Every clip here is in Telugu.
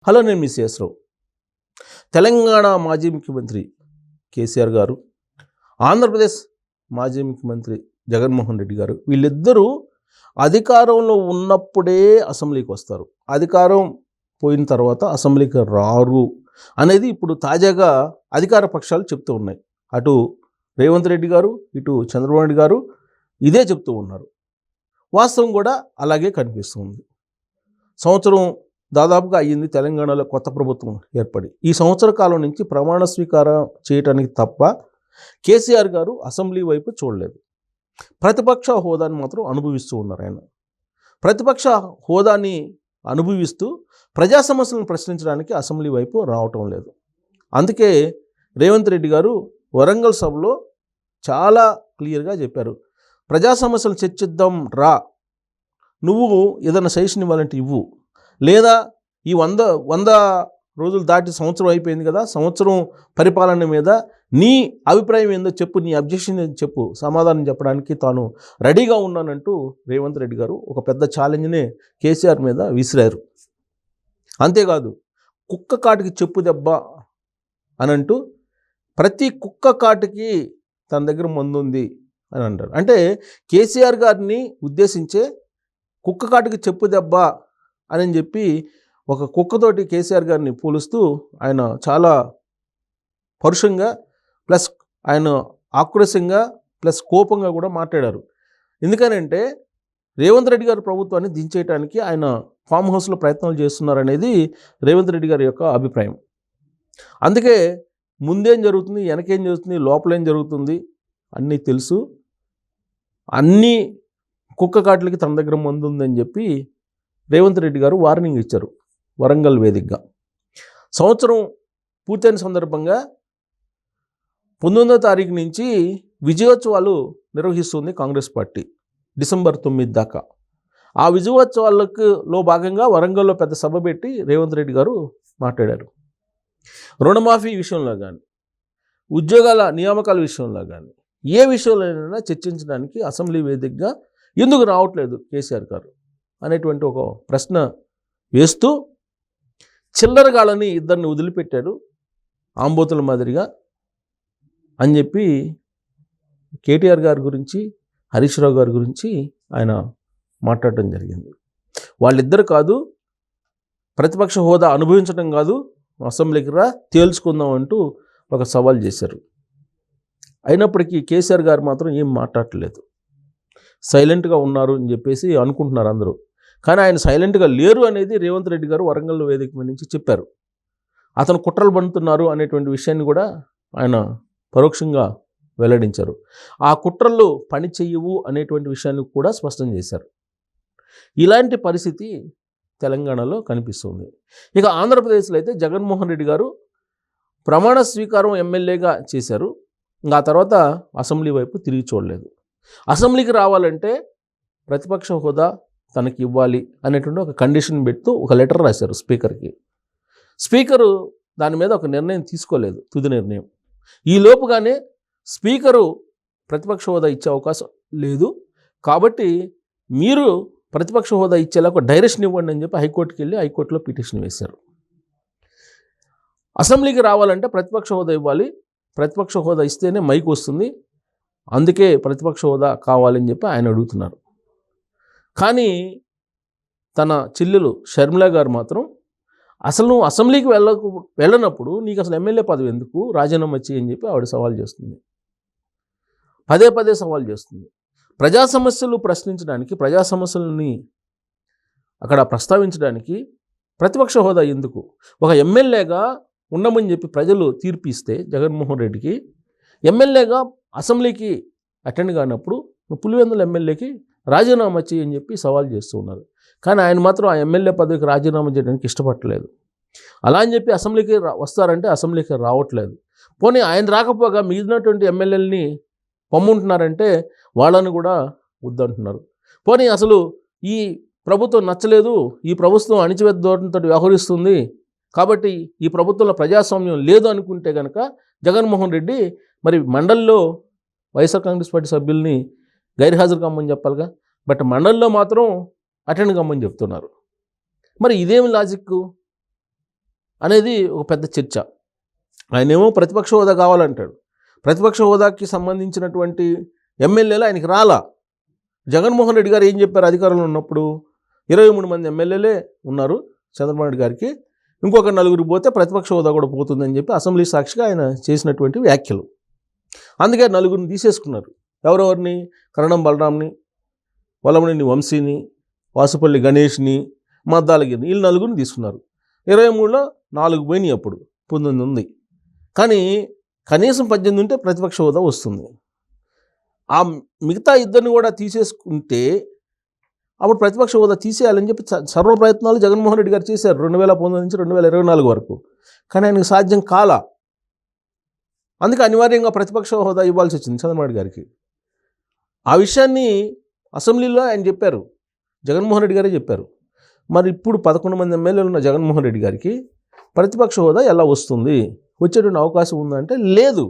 హలో, నేను మీ సిఎస్రావు. తెలంగాణ మాజీ ముఖ్యమంత్రి కేసీఆర్ గారు, ఆంధ్రప్రదేశ్ మాజీ ముఖ్యమంత్రి జగన్మోహన్ రెడ్డి గారు, వీళ్ళిద్దరూ అధికారంలో ఉన్నప్పుడే అసెంబ్లీకి వస్తారు, అధికారం పోయిన తర్వాత అసెంబ్లీకి రారు అనేది ఇప్పుడు తాజాగా అధికార పక్షాలు చెప్తూ ఉన్నాయి. అటు రేవంత్ రెడ్డి గారు, ఇటు చంద్రబాబు నాయుడు గారు ఇదే చెప్తూ ఉన్నారు. వాస్తవం కూడా అలాగే కనిపిస్తుంది. సంవత్సరం దాదాపుగా అయ్యింది తెలంగాణలో కొత్త ప్రభుత్వం ఏర్పడి. ఈ సంవత్సర కాలం నుంచి ప్రమాణ స్వీకారం చేయటానికి తప్ప కేసీఆర్ గారు అసెంబ్లీ వైపు చూడలేదు. ప్రతిపక్ష హోదాని మాత్రం అనుభవిస్తూ ఉన్నారు. ఆయన ప్రతిపక్ష హోదాని అనుభవిస్తూ ప్రజా సమస్యలను ప్రశ్నించడానికి అసెంబ్లీ వైపు రావటం లేదు. అందుకే రేవంత్ రెడ్డి గారు వరంగల్ సభలో చాలా క్లియర్గా చెప్పారు, ప్రజా సమస్యలు చర్చిద్దాం రా, నువ్వు ఏదైనా సజెషన్ ఇవ్వాలంటే ఇవ్వు, లేదా ఈ 100 రోజులు దాటి సంవత్సరం అయిపోయింది కదా, సంవత్సరం పరిపాలన మీద నీ అభిప్రాయం ఏందో చెప్పు, నీ అబ్జెక్షన్ ఏందో చెప్పు, సమాధానం చెప్పడానికి తాను రెడీగా ఉన్నానంటూ రేవంత్ రెడ్డి గారు ఒక పెద్ద ఛాలెంజ్నే కేసీఆర్ మీద విసిరారు. అంతేకాదు, కుక్క కాటికి చెప్పు దెబ్బ అని అంటూ ప్రతి కుక్క కాటికి తన దగ్గర మందు ఉంది అని అంటారు. అంటే కేసీఆర్ గారిని ఉద్దేశించే కుక్క కాటికి చెప్పు దెబ్బ అని చెప్పి ఒక కుక్కతోటి కేసీఆర్ గారిని పోలుస్తూ ఆయన చాలా పరుషంగా ప్లస్ ఆయన ఆక్రోశంగా ప్లస్ కోపంగా కూడా మాట్లాడారు. ఎందుకనంటే రేవంత్ రెడ్డి గారి ప్రభుత్వాన్ని దించేయడానికి ఆయన ఫామ్ హౌస్లో ప్రయత్నాలు చేస్తున్నారనేది రేవంత్ రెడ్డి గారి యొక్క అభిప్రాయం. అందుకే ముందేం జరుగుతుంది, వెనకేం జరుగుతుంది, లోపలేం జరుగుతుంది అన్నీ తెలుసు, అన్నీ కుక్క కాట్లకి తన దగ్గర మందు ఉందని చెప్పి రేవంత్ రెడ్డి గారు వార్నింగ్ ఇచ్చారు వరంగల్ వేదికగా. సంవత్సరం పూర్తయిన సందర్భంగా 19వ తారీఖు నుంచి విజయోత్సవాలు నిర్వహిస్తుంది కాంగ్రెస్ పార్టీ, డిసెంబర్ 9 దాకా. ఆ విజయోత్సవాలలో భాగంగా వరంగల్లో పెద్ద సభ పెట్టి రేవంత్ రెడ్డి గారు మాట్లాడారు. రుణమాఫీ విషయంలో కానీ, ఉద్యోగాల నియామకాల విషయంలో కానీ, ఏ విషయంలోనైనా చర్చించడానికి అసెంబ్లీ వేదికగా ఎందుకు రావట్లేదు కేసీఆర్ గారు అనేటువంటి ఒక ప్రశ్న వేస్తూ చిల్లరగాళ్ళని ఇద్దరిని వదిలిపెట్టాడు ఆంబోతుల మాదిరిగా అని చెప్పి కేటీఆర్ గారి గురించి, హరీష్ రావు గారి గురించి ఆయన మాట్లాడటం జరిగింది. వాళ్ళిద్దరు కాదు, ప్రతిపక్ష హోదా అనుభవించడం కాదు, అసెంబ్లీకి రా తేల్చుకుందాం అంటూ ఒక సవాల్ చేశారు. అయినప్పటికీ కేసీఆర్ గారు మాత్రం ఏం మాట్లాడలేదు, సైలెంట్గా ఉన్నారు అని చెప్పేసి అనుకుంటున్నారు అందరూ. కానీ ఆయన సైలెంట్గా లేరు అనేది రేవంత్ రెడ్డి గారు వరంగల్ వేదిక మీద నుంచి చెప్పారు. అతను కుట్రలు పన్నుతున్నారు అనేటువంటి విషయాన్ని కూడా ఆయన పరోక్షంగా వెల్లడించారు. ఆ కుట్రలు పని చెయ్యవు అనేటువంటి విషయాన్ని కూడా స్పష్టం చేశారు. ఇలాంటి పరిస్థితి తెలంగాణలో కనిపిస్తుంది. ఇక ఆంధ్రప్రదేశ్లో అయితే జగన్మోహన్ రెడ్డి గారు ప్రమాణ స్వీకారం ఎమ్మెల్యేగా చేశారు. ఇంకా ఆ తర్వాత అసెంబ్లీ వైపు తిరిగి చూడలేదు. అసెంబ్లీకి రావాలంటే ప్రతిపక్ష హోదా తనకి ఇవ్వాలి అనేటువంటి ఒక కండిషన్ పెడుతూ ఒక లెటర్ రాశారు స్పీకర్కి. స్పీకరు దాని మీద ఒక నిర్ణయం తీసుకోలేదు, తుది నిర్ణయం. ఈ లోపుగానే స్పీకరు ప్రతిపక్ష హోదా ఇచ్చే అవకాశం లేదు, కాబట్టి మీరు ప్రతిపక్ష హోదా ఇచ్చేలా ఒక డైరెక్షన్ ఇవ్వండి అని చెప్పి హైకోర్టుకి వెళ్ళి హైకోర్టులో పిటిషన్ వేశారు. అసెంబ్లీకి రావాలంటే ప్రతిపక్ష హోదా ఇవ్వాలి, ప్రతిపక్ష హోదా ఇస్తేనే మైక్ వస్తుంది, అందుకే ప్రతిపక్ష హోదా కావాలని చెప్పి ఆయన అడుగుతున్నారు. కానీ తన చెల్లెలు షర్మిల గారు మాత్రం అసలు నువ్వు అసెంబ్లీకి వెళ్ళనప్పుడు నీకు అసలు ఎమ్మెల్యే పదవి ఎందుకు, రాజీనామా చేయని చెప్పి ఆవిడ సవాల్ చేస్తుంది. పదే పదే సవాల్ చేస్తుంది. ప్రజా సమస్యలు ప్రశ్నించడానికి, ప్రజా సమస్యలని అక్కడ ప్రస్తావించడానికి ప్రతిపక్ష హోదా ఎందుకు? ఒక ఎమ్మెల్యేగా ఉండమని చెప్పి ప్రజలు తీర్పు ఇస్తే జగన్మోహన్ రెడ్డికి, ఎమ్మెల్యేగా అసెంబ్లీకి అటెండ్ కానప్పుడు పులివెందుల ఎమ్మెల్యేకి రాజీనామా చేయని చెప్పి సవాల్ చేస్తూ ఉన్నారు. కానీ ఆయన మాత్రం ఆ ఎమ్మెల్యే పదవికి రాజీనామా చేయడానికి ఇష్టపడలేదు. అలా అని చెప్పి అసెంబ్లీకి వస్తారంటే అసెంబ్లీకి రావట్లేదు. పోనీ ఆయన రాకపోగా మిగిలినటువంటి ఎమ్మెల్యేలని పొమ్ముంటున్నారంటే వాళ్ళని కూడా వద్దంటున్నారు. పోనీ అసలు ఈ ప్రభుత్వం నచ్చలేదు, ఈ ప్రభుత్వం అణిచివేత ధోరణితో వ్యవహరిస్తుంది కాబట్టి ఈ ప్రభుత్వంలో ప్రజాస్వామ్యం లేదు అనుకుంటే కనుక జగన్మోహన్ రెడ్డి మరి మండలిలో వైఎస్ఆర్ కాంగ్రెస్ పార్టీ సభ్యుల్ని గైర్హాజరు కమ్మని చెప్పాలిగా, బట్ మండలిలో మాత్రం అటెండ్ కమ్మని చెప్తున్నారు. మరి ఇదేమి లాజిక్? అనేది ఒక పెద్ద చర్చ. ఆయనేమో ప్రతిపక్ష హోదా కావాలంటాడు. ప్రతిపక్ష హోదాకి సంబంధించినటువంటి ఎమ్మెల్యేలు ఆయనకి రాలా. జగన్మోహన్ రెడ్డి గారు ఏం చెప్పారు అధికారంలో ఉన్నప్పుడు? 23 మంది ఎమ్మెల్యేలే ఉన్నారు చంద్రబాబు నాయుడు గారికి, ఇంకొక 4 పోతే ప్రతిపక్ష హోదా కూడా పోతుందని చెప్పి అసెంబ్లీ సాక్షిగా ఆయన చేసినటువంటి వ్యాఖ్యలు. అందుకే 4 తీసేసుకున్నారు. ఎవరెవరిని? కరణం బలరాంని, వల్లభనేని వంశీని, వాసుపల్లి గణేష్ని, మద్దాలగిరిని, వీళ్ళు 4 తీసుకున్నారు. 23లో 4 పోయినాయి. అప్పుడు 19 ఉంది. కానీ కనీసం 18 ఉంటే ప్రతిపక్ష హోదా వస్తుంది. ఆ మిగతా 2 కూడా తీసేసుకుంటే అప్పుడు ప్రతిపక్ష హోదా తీసేయాలని చెప్పి సర్వ ప్రయత్నాలు జగన్మోహన్ రెడ్డి గారు చేశారు 2019 నుంచి 2024 వరకు. కానీ ఆయనకు సాధ్యం కాలా. అందుకే అనివార్యంగా ప్రతిపక్ష హోదా ఇవ్వాల్సి వచ్చింది చంద్రబాబు నాయుడు గారికి. ఆ విషయాన్ని అసెంబ్లీలో ఆయన చెప్పారు, జగన్మోహన్ రెడ్డి గారే చెప్పారు. మరి ఇప్పుడు 11 మంది ఎమ్మెల్యేలు ఉన్న జగన్మోహన్ రెడ్డి గారికి ప్రతిపక్ష హోదా ఎలా వస్తుంది? వచ్చేటువంటి అవకాశం ఉందంటే లేదు,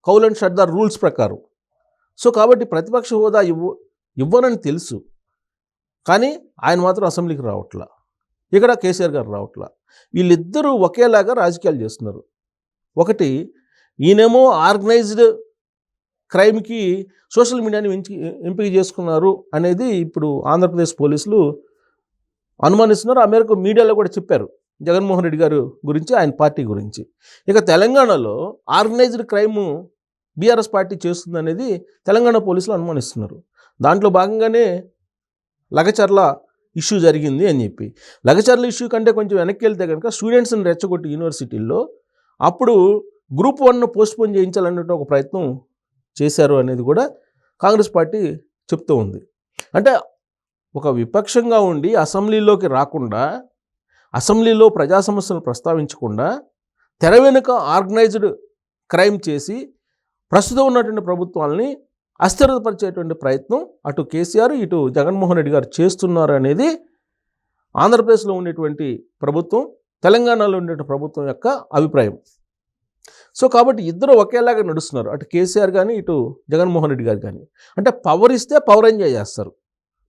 కౌల్ అండ్ షర్దార్ రూల్స్ ప్రకారం. సో కాబట్టి ప్రతిపక్ష హోదా ఇవ్వనని తెలుసు, కానీ ఆయన మాత్రం అసెంబ్లీకి రావట్లా. ఇక్కడ కేసీఆర్ గారు రావట్లా. వీళ్ళిద్దరూ ఒకేలాగా రాజకీయాలు చేస్తున్నారు. ఒకటి, ఈయనేమో ఆర్గనైజ్డ్ క్రైమ్కి సోషల్ మీడియాని ఎంపిక చేసుకున్నారు అనేది ఇప్పుడు ఆంధ్రప్రదేశ్ పోలీసులు అనుమానిస్తున్నారు. ఆ మేరకు మీడియాలో కూడా చెప్పారు జగన్మోహన్ రెడ్డి గారు గురించి, ఆయన పార్టీ గురించి. ఇక తెలంగాణలో ఆర్గనైజ్డ్ క్రైమ్ బీఆర్ఎస్ పార్టీ చేస్తుంది అనేది తెలంగాణ పోలీసులు అనుమానిస్తున్నారు. దాంట్లో భాగంగానే లగచర్ల ఇష్యూ జరిగింది అని చెప్పి. లగచర్ల ఇష్యూ కంటే కొంచెం వెనక్కి వెళ్తే కనుక స్టూడెంట్స్ని రెచ్చగొట్టి యూనివర్సిటీల్లో అప్పుడు గ్రూప్ 1 పోస్ట్పోన్ చేయించాలన్నట్టు ఒక ప్రయత్నం చేశారు అనేది కూడా కాంగ్రెస్ పార్టీ చెప్తూ ఉంది. అంటే ఒక విపక్షంగా ఉండి అసెంబ్లీలోకి రాకుండా, అసెంబ్లీలో ప్రజా సమస్యలను ప్రస్తావించకుండా, తెర వెనుక ఆర్గనైజ్డ్ క్రైమ్ చేసి ప్రస్తుతం ఉన్నటువంటి ప్రభుత్వాలని అస్థిరపరిచేటువంటి ప్రయత్నం అటు కేసీఆర్ ఇటు జగన్మోహన్ రెడ్డి గారు చేస్తున్నారు అనేది ఆంధ్రప్రదేశ్లో ఉండేటువంటి ప్రభుత్వం, తెలంగాణలో ఉండేటువంటి ప్రభుత్వం యొక్క అభిప్రాయం. సో కాబట్టి ఇద్దరు ఒకేలాగా నడుస్తున్నారు, అటు కేసీఆర్ కానీ ఇటు జగన్మోహన్ రెడ్డి గారు కానీ. అంటే పవర్ ఇస్తే పవర్ ఎంజాయ్ చేస్తారు,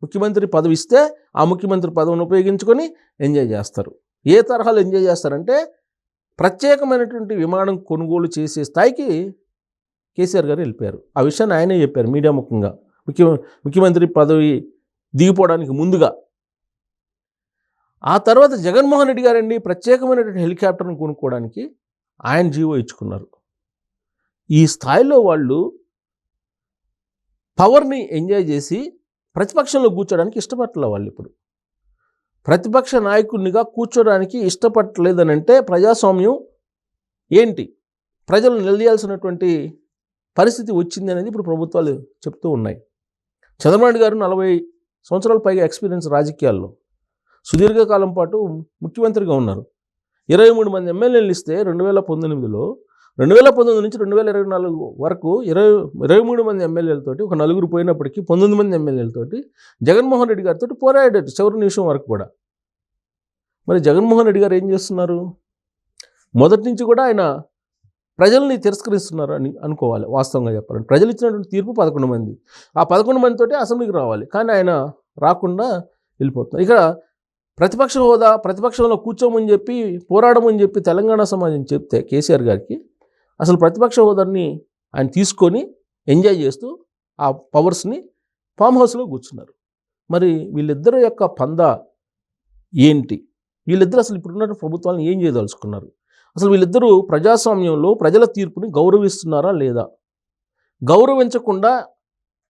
ముఖ్యమంత్రి పదవి ఇస్తే ఆ ముఖ్యమంత్రి పదవిని ఉపయోగించుకొని ఎంజాయ్ చేస్తారు. ఏ తరహాలో ఎంజాయ్ చేస్తారంటే ప్రత్యేకమైనటువంటి విమానం కొనుగోలు చేసే స్థాయికి కేసీఆర్ గారు వెళ్ళిపోయారు. ఆ విషయాన్ని ఆయనే చెప్పారు మీడియా ముఖంగా, ముఖ్యమంత్రి పదవి దిగిపోవడానికి ముందుగా. ఆ తర్వాత జగన్మోహన్ రెడ్డి గారండి ప్రత్యేకమైనటువంటి హెలికాప్టర్ను కొనుక్కోవడానికి ఆయన జీవో ఇచ్చుకున్నారు. ఈ స్థాయిలో వాళ్ళు పవర్ని ఎంజాయ్ చేసి ప్రతిపక్షంలో కూర్చోడానికి ఇష్టపడలే. వాళ్ళు ఇప్పుడు ప్రతిపక్ష నాయకుడినిగా కూర్చోడానికి ఇష్టపడలేదని అంటే ప్రజాస్వామ్యం ఏంటి, ప్రజలు నిలదీయాల్సినటువంటి పరిస్థితి వచ్చింది అనేది ఇప్పుడు ప్రభుత్వాలు చెప్తూ ఉన్నాయి. చంద్రబాబు నాయుడు గారు 40 సంవత్సరాల పైగా ఎక్స్పీరియన్స్ రాజకీయాల్లో, సుదీర్ఘకాలం పాటు ముఖ్యమంత్రిగా ఉన్నారు. 23 మంది ఎమ్మెల్యేలు ఇస్తే 2019లో 2019 నుంచి 2024 వరకు 23 మంది ఎమ్మెల్యేలతోటి ఒక 4 పోయినప్పటికీ 19 మంది ఎమ్మెల్యేలతోటి జగన్మోహన్ రెడ్డి గారితో పోరాడాడు చివరి నిమిషం వరకు కూడా. మరి జగన్మోహన్ రెడ్డి గారు ఏం చేస్తున్నారు? మొదటి నుంచి కూడా ఆయన ప్రజల్ని తిరస్కరిస్తున్నారు అని అనుకోవాలి. వాస్తవంగా చెప్పాలంటే ప్రజలు ఇచ్చినటువంటి తీర్పు 11 మంది, ఆ 11 మందితోటి అసెంబ్లీకి రావాలి, కానీ ఆయన రాకుండా వెళ్ళిపోతున్నారు. ఇక ప్రతిపక్ష హోదా, ప్రతిపక్షంలో కూర్చోమని చెప్పి పోరాడమని చెప్పి తెలంగాణ సమాజం చెప్తే కేసీఆర్ గారికి అసలు ప్రతిపక్ష హోదాని ఆయన తీసుకొని ఎంజాయ్ చేస్తూ ఆ పవర్స్ని ఫామ్ హౌస్లో కూర్చున్నారు. మరి వీళ్ళిద్దరి యొక్క పందా ఏంటి? వీళ్ళిద్దరు అసలు ఇప్పుడున్న ప్రభుత్వాలను ఏం చేయదలుచుకున్నారు? అసలు వీళ్ళిద్దరూ ప్రజాస్వామ్యంలో ప్రజల తీర్పుని గౌరవిస్తున్నారా లేదా? గౌరవించకుండా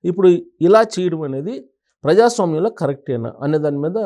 ఇప్పుడు ఇలా చేయడం అనేది ప్రజాస్వామ్యంలో కరెక్టేనా అనే దాని మీద